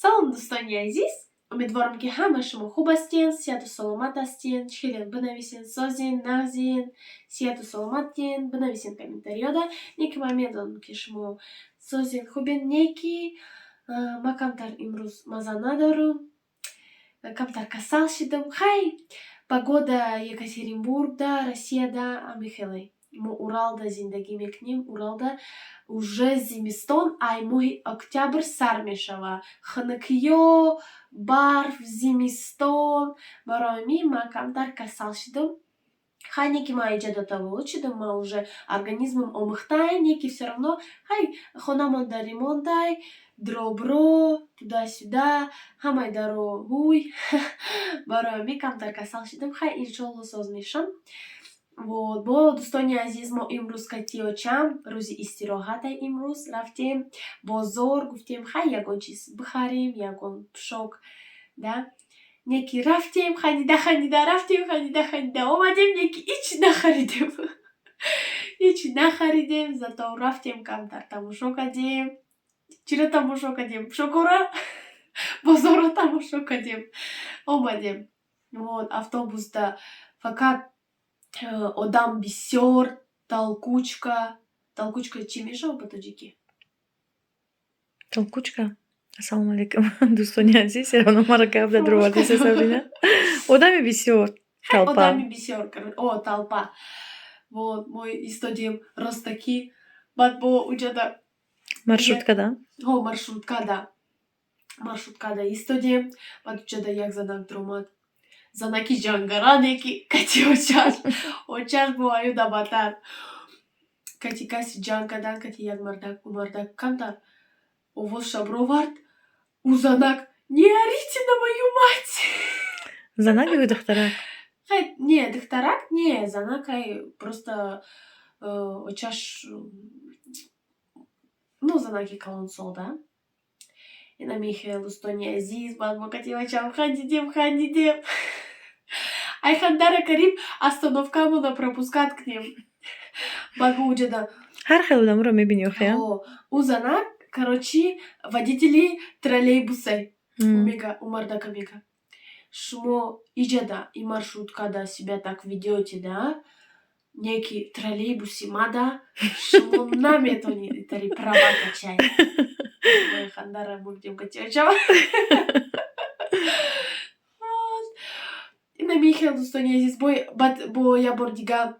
Салом, дӯстони азиз, умедворам ки ҳама шумо хуб ҳастед, сеҳату саломат ҳастед. Хеле бинависед, созед, нағзед, сеҳату саломатед, бинависед комментариёда. Неки ман медонам ки шумо созед, хубед, неки. Ман камтар имрӯз маза надорам, камтар касал шидам. Хай, погода Екатеринбургда, Россияда ҳамин хеле. Мо Уралда зиндагӣ мекунем. Уралда уже зимистон, ай моҳи октябр сар мешава. Хунукиё, барф, зимистон. Барои ҳамин ман камтар касал шидам. Хай, неки ман иҷода таваллуд шидам, ман уже организмам омӯхтаи, неки всё равно. Хай, хонамонда ремонтай, дробро, туда-сюда, ҳамаи даро ҳуй. Барои ҳамин камтар касал шидам. Хай, иншолло соз мешавам. Вот, бо дӯстони азиз, мо имрӯз катиёчам, рӯзи истироҳата имрӯз рафтем бозор, гуфтем хай ягон чиз бихарем, ягон пӯшок, да. Неки рафтем, ханида рафтем, ханида омадем, неки ҳичи нахаридем. Ҳичи нахаридем, зато рафтем камтар тамошо кардем. Чиро тамошо кардем? Пӯшокоро, бозорро тамошо кардем, омадем. Вот, автобусда фақат одам бисёр, толкучка. Толкучка чӣ мешавад ба тоҷикӣ? Толкучка? Ассалому алайкум, дӯстони азиз, раҳнуморо гап дадурвардиса Сабрина. Одами бисёр, толпа. Одами бисёр, толпа. Вот, мо истодем ростакӣ, баъд бо уҷода Маршруткада? Маршруткада. Маршруткада истодем, баъд уҷода як занак диромад. Занаки ҷангара, неки кати очаш. Очаш бо аюда бадтар. Кати каси ҷанг кардан, кати як мардак, у мардак камтар овозша бировард. У занак: «Не орите на мою мать!» Занак ё духтарак? Хай, не, духтарак не, занак хай просто очаш, ну, занаки калонсол, да. Инами хел, дӯстони азиз, баъд мо кати очам хандидем. Ай хандара кариб остановкамона пропускат кунем. Баъд бо уҷода Ҳар хел одамро мебини охе? У занак, корочи, водители троллейбусай. Мега, у мардака мега: «Шумо иҷода и маршруткада себя так ведёте, да? Неки троллейбуси мада, шумо наметонед итари права качать». Ой, хандара бурдем кати очам. Инами хел, дӯстони азиз, баъд бо як бор дига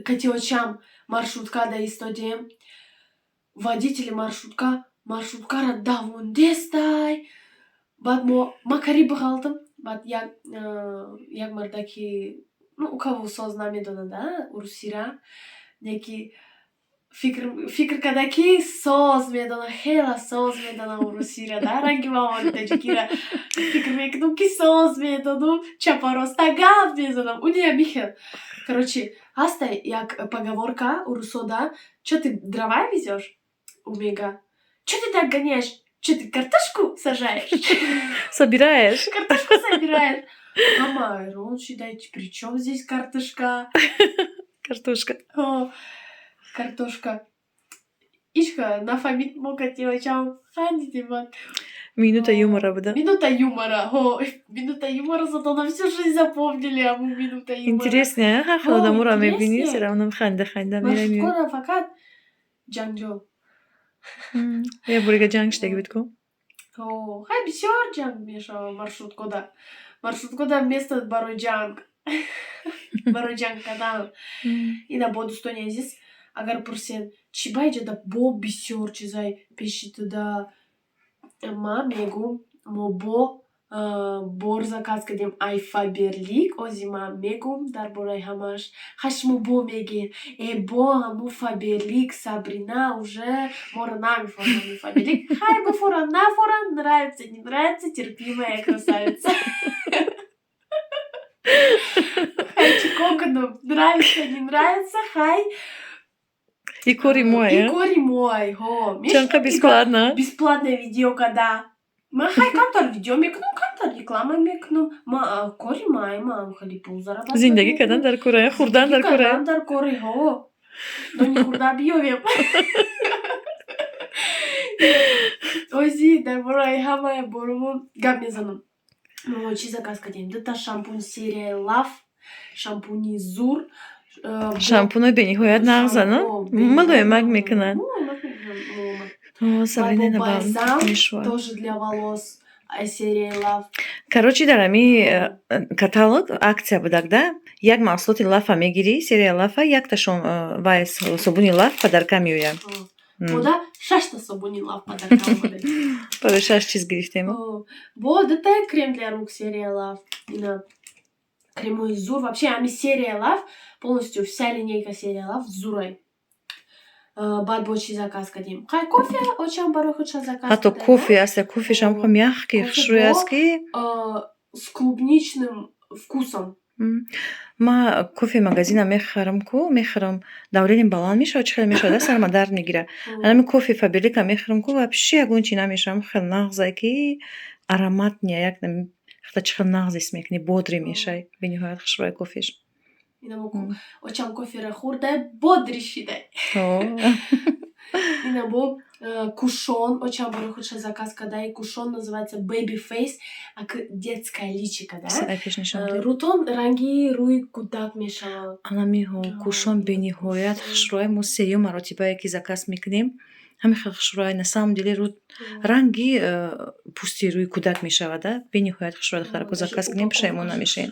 кати очам маршруткада истодем. Водители маршруткаро давондестай. Баъд ман кариб бихалтам. Баъд як мардаки, ну, у кого соз намедонад, да, урусира, неки фикр карда ки соз медона, хела соз медона урусира, да, ранги мамони таҷикира фикр мекунам ки соз медонам, чапароста гап мезанам. Уни ҳамин хел. Короче, ҳаста як поговорка урусода: «Чё ты дрова везёшь?» У мега: «Чё ты так гоняешь? Чё ты картошку сажаешь?» Собираешь? Картошку собираешь. Мама, он считает, при чём здесь картошка? Картошка. Картошка. Ишка нафамид мо кати очам хандидем. Минута юмора буда. Минута юмора. Минута юмора, зато на всю жизнь запомнили минута юмора. Интересно, ҳар хел одамро мебини, все равно ханда мерами. Маршруткора фақат ҷанҷол. Як борига ҷанг шидаги битку? Хай бисёр ҷанг мешава маршруткода. Маршруткода место барои ҷанг. Барои ҷанг кардан. Ина бо дӯстони азиз, агар пурсен чӣ ба иҷода бо бисёр чизай пеши туда, ман мегум, мо бор заказ кардем ай Фаберлик. Ози ман мегум дар бораи ҳамаш. Хай шумо бо мегед: бо ҳамун Фаберлик, Сабрина уже моро намефаҳмад Фаберлик. Хай нафоран, нравится, не нравится, терпимая красавица. Хай чӣ кунам, нравится, не нравится, хай И кори мой, И кори мой, Чанка бесплатно. Бесплатное видеока, да. Ман хай камтар видео мекунам, камтар реклама мекунам. Ман кори ман хеле пул зарабатывать. Зиндагӣ кардан дар кора, хурдан дар кора. Кардан дар кора, Дони хурда биёвем. бозӣ дар бораи ҳамаи боромон гап мезанам. Мо чӣ заказ кардем? Дута шампунь серияи Love, шампуни Зур, шампунҳои бениҳоят нағза, ну? Мулоимак мекунанд. Сабрина бальзам набам тоже для волос серияи Love. Короче, дар ҳамин каталог аксия будак да. Як маҳсулоти Love мегирӣ, серияи Love, якташон вай собуни Love падарка меояд. Мода 6 собуни Love падарка омада. Баъд 6 чиз гирифтем. Бо дута крем для рук серияи Love. Ина кремои Зур. Вообще ҳамин серияи Love, полностью вся линейка серияи Love Зурай. Баъд бо чӣ заказ кардем? Кофе очам барои худша заказ Ҳатто кардем. кофе аст, кофешам хом яхки хушрӯй аст ки с клубничным вкусом. Ма кофе магазина мехӯрам, давлени баланд мешавад, чӣ хел мешавад, сарма дард мегирад. Ҳамин кофе Фаберлика мехӯрам ку вообще ягон чӣ намешавам, хел нағзае ки аромат не як хата чӣ хел нағз ҳис мекунӣ, бодри мешавӣ. Бениҳоят хушрӯй кофеш. Инamo очам коферо хӯрдай, бодри шидай. Инабо кушон, очам барои худша заказ кардай. Кушон называется Baby Face, детская личико, да? Рутон ранги рӯи кӯдак мешавад. Аламиҳо кушон бениҳоят хушрӯй. Мо сеюм маротибае ки заказ мекунем. Ҳамин хел хушрӯй, на самом деле ранги пӯсти рӯи кӯдак мешавад, да? Бениҳоят хушрӯй. Духтара ку заказ кунем, пушаймон намешавем.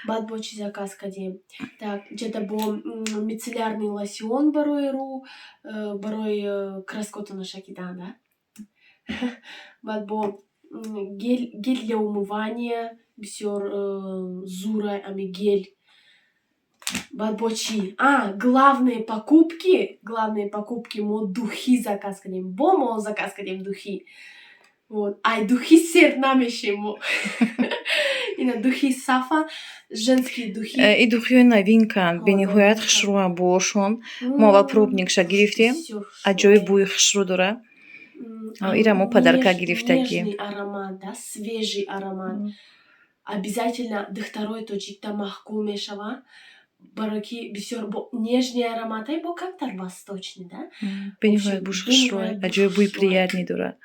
Баъд бо чӣ заказ кардем? Так, ҷада бо мицеллярный лосьон барои рӯ, барои краскоту нашакидан, да? Баъд бо гель для умывания, бисёр Зурай ами гель. Баъд бо чӣ? Главные покупки мо духи заказ кардем. Бо мо заказ кардем духи. Ай, духи сер намешем мо. Ина духи Сафа, женские духи. И духиҳои новинканд, бениҳоят хушрӯанд бошон. Мо аввал пробникша гирифтем, аҷоиб бӯи хушрӯ дорад. Ира мо падарка гирифтагӣ. Нежный аромат, да, свежий аромат. Обязательно духтарои тоҷикда маҳкул мешавад. Барои ки бисёр нежный аромат, бо камтар восточный, да? Бениҳоят бӯш хушрӯй, аҷоиб бӯи приятни дорад.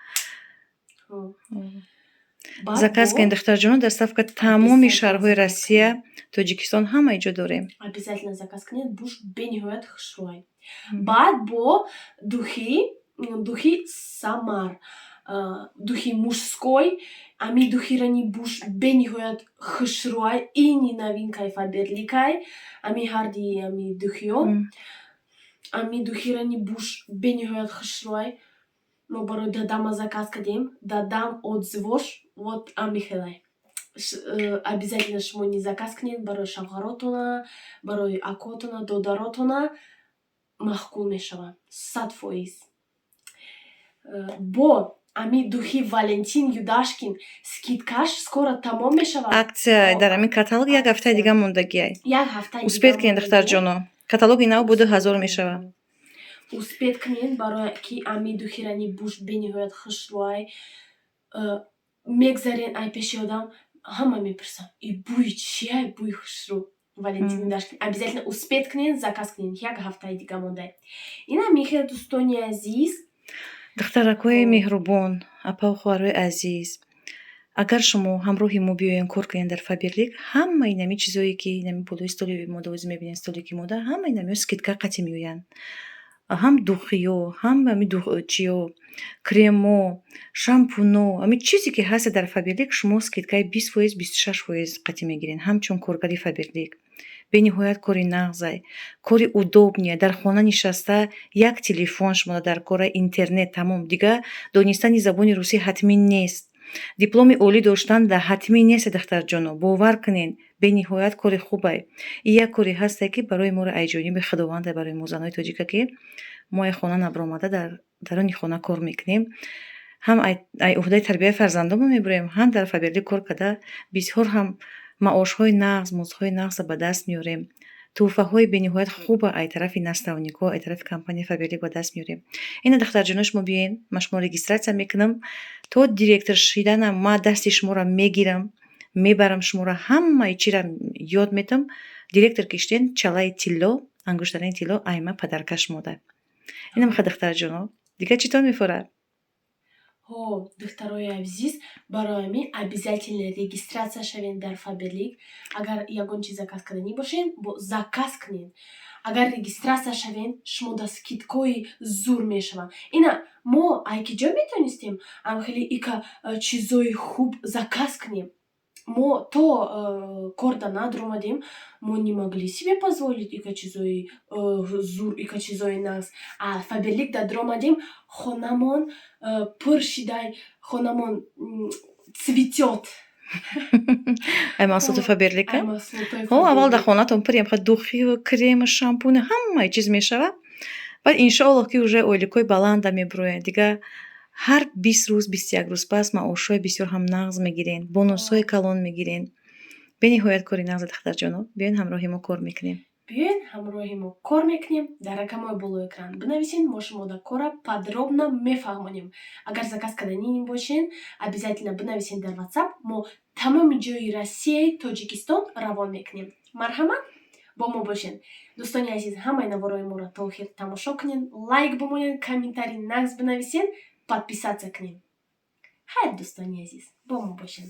Заказ кунед, духтарҷонон, доставка тамоми шаҳрҳои Россия, Тоҷикистон ҳама иҷо дорем. Обязательно заказ кунед, буш бениҳоят хушрӯй. Баъд бо духи Самар, духи мужской, ами духирани буш бениҳоят хушрӯй, ини новинкаи Фаберликай, ами ҳарди ами духиё, ами духирани буш бениҳоят хушрӯй. Мо барои дадама заказ кардем. Дадам отзывош вот амихелай. Обязательно шумо низ заказ кунед барои шавҳаротона, барои акотона, додаротона маҳкул мешавад 100%. Бо ами духи Валентин Юдашкин скидкаш скоро тамом мешавад. Аксия дар ҳамин каталог як ҳафтаи дига мондагиай. Як ҳафтаи дига. Успед кунед, духтарҷоно. Каталоги нав бо 2000 мешавад. Успед кунед барои ки ами духирани буш бениҳоят хушрӯй. Мегзарен ай пеши одам, ҳама мепурсанд, и бӯи чия, бӯи хушрӯ. Валентин Юдашкин. Обязательно успед кунед, заказ кунед. Як ҳафтаи дига мондай. Ина мехел дӯстони азиз, духтаракҳои меҳрубон, апау хоҳарои азиз, агар шумо ҳамроҳи мо биёен кор кунед дар Фаберлик, ҳамаи нами чизое ки нами болои столи модавозӣ мебинед, столики мода, ҳамаи намиҳо скидка қатъи меоянд. ҳам духиё, ҳам ами чиё, кремо, шампуно, ами чизе ки ҳаст дар Фаберлик шумо скидкаи 20%, 26% қатъи мегиред, ҳамчун коргари Фаберлик. бениҳоят кори нағзай, кори удобния, дар хона нишаста як телефон шумо дар кора интернет тамом. Дига донистани забони русӣ ҳатмӣ нест. Дипломи олӣ доштан да ҳатмӣ нест, духтарҷоно. Бовар кунед, бениҳоят кори хубай. И як кори ҳасте ки барои моро айҷониби худованда, барои мо занои тоҷика ки мо ай хона набаромада дар дарони хона кор мекунем. ҳам ай уҳдаи тарбияи фарзандонро мебурем, ҳам дар Фаберлик кор карда бисёр ҳам маошҳои нағз, муздҳои нағза ба даст меорем. тӯҳфаҳои бениҳоят хуба ай тарафи наставникҳо, ай тарафи компанияи Фаберлик ба даст меорем. Ина духтарҷоно, шумо биёед, ман шумо регистратсия мекунам. То директор шиданам ма дасти шуморо мегирам, мебарам шуморо, ҳамаи чиро ёд метам. Директор киштен чалаи тилло, ангуштараи тилло айма падарка шумода. Ина меха духтарҷоно, Дигар чӣ тон мехӯрад? Духтарои азиз, барои ҳамин обязательно регистратсия шавед дар Фаберлик. Агар ягон чиз заказ карданӣ бошед, заказ кунед. Агар регистратсия шавед, шумо дар скидкаҳои зур мешаванд. Ина мо айкиҷо метавонистем хеле ика чизои хуб заказ кунем. Мо то кор дар надр омадем, мо не могли себе позволить ика чизои зур, ика чизои нағз. А Фаберлик дар омадем, хонамон пур шидай, хонамон цветёт. Ай маҳсулоти Фаберлика? Ай маҳсулотои Аввал дар Фаберлик. хонатон пур ҳамқа духиву крему, шампуни ҳамаи чиз мешавад. Баъд иншоаллоҳ ки уже ойликҳои баланда мебуроянд. Дигар ҳар 20 рӯз, 21 рӯз пас маошҳои бисёр ҳам нағз мегирен, бонусҳои калон мегирен. Бениҳоят кори нағзи духтарҷонон. Биёен ҳамроҳи мо кор мекунем. Биёед ҳамроҳи мо кор мекунем. Дар рақамҳои болои экран бинависед, мо шумо дар кора подробно мефаҳмонем. Агар заказ карданӣ бошед, обязательно бинависед дар WhatsApp. Мо тамоми ҷойи Россияи Тоҷикистон равон мекунем. Марҳамат, бо мо бошед. Дӯстони азиз, ҳамаи навораи моро то охир тамошо кунед, лайк бимонед, комментарий нағз бинависед, подписатсия кунед. Хайр, дӯстони азиз, бо мо бошед.